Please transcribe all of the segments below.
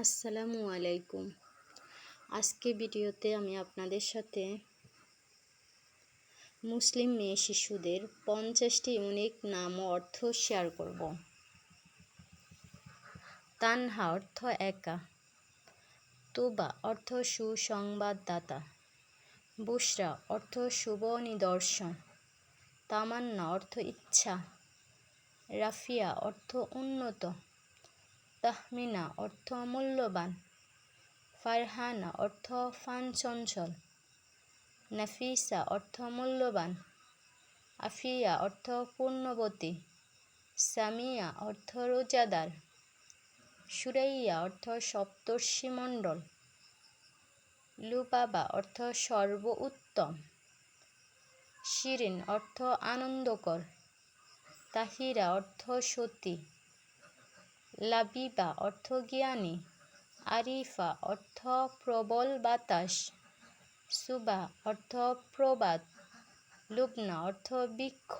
আসসালামু আলাইকুম। আজকে ভিডিওতে আমি আপনাদের সাথে মুসলিম মেয়ে শিশুদের 50টি ইউনিক নাম ও অর্থ শেয়ার করব। তানহা অর্থ একা, তুবা অর্থ সুসংবাদদাতা, বুশরা অর্থ শুভ নিদর্শন, তামান্না অর্থ ইচ্ছা, রাফিয়া অর্থ উন্নত, তাহমিনা অর্থ মূল্যবান, ফারহানা অর্থ ফানচঞ্চল, নাফিসা অর্থ মূল্যবান, আফিয়া অর্থ পূর্ণবতী, সামিয়া অর্থ রোজাদার, সুরাইয়া অর্থ সপ্তর্ষিমণ্ডল, লুবাবা অর্থ সর্ব উত্তম, শিরিন অর্থ আনন্দকর, তাহিরা অর্থ সতী, লাবিবা অর্থ জ্ঞানী, আরিফা অর্থ প্রবল বাতাস, সুবা অর্থ প্রবাদ, লুবনা অর্থ বৃক্ষ,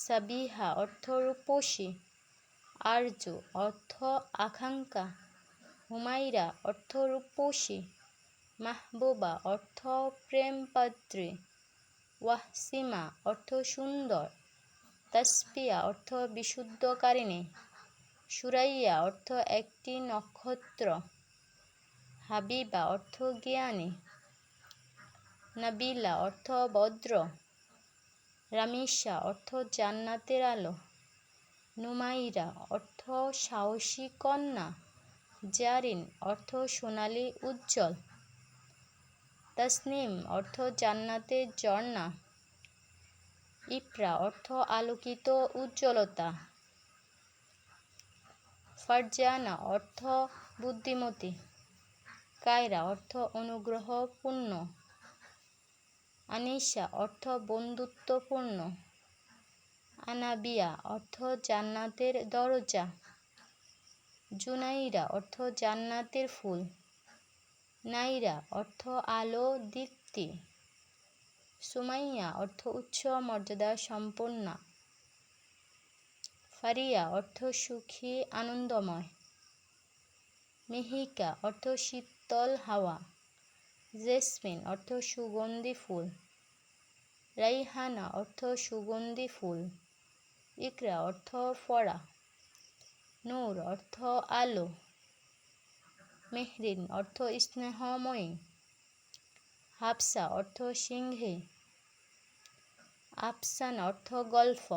সাবিহা অর্থ রূপসী, আরজু অর্থ আকাঙ্ক্ষা, হুমাইরা অর্থ রূপসী, মাহবুবা অর্থ প্রেমপাত্রী, ওয়াহসিমা অর্থ সুন্দর, তাসপিয়া অর্থ বিশুদ্ধকারিণী, সুরাইয়া অর্থ একটি নক্ষত্র, হাবিবা অর্থ জ্ঞানী, নাবিলা অর্থ ভদ্র, রামিসা অর্থ জান্নাতের আলো, নুমাইরা অর্থ সাহসী কন্যা, জারিন অর্থ সোনালী উজ্জ্বল, তাসনিম অর্থ জান্নাতের ঝর্ণা, ইফরা অর্থ আলোকিত উজ্জ্বলতা, ফারজানা অর্থ বুদ্ধিমতী, কায়রা অর্থ অনুগ্রহপূর্ণ, আনিসা অর্থ বন্ধুত্বপূর্ণ, আনাবিয়া অর্থ জান্নাতের দরজা, জুনাইরা অর্থ জান্নাতের ফুল, নাইরা অর্থ আলো দীপ্তি, সুমাইয়া অর্থ উচ্চ মর্যাদা সম্পন্না, ফারিয়া অর্থ সুখী আনন্দময়, মিহিকা অর্থ শীতল হাওয়া, জেসমিন অর্থ সুগন্ধি ফুল, রাইহানা অর্থ সুগন্ধি ফুল, ইকরা অর্থ পড়া, নূর অর্থ আলো, মেহরিন অর্থ স্নেহময়ী, হাফসা অর্থ সিংহী, আফসানা অর্থ গল্প।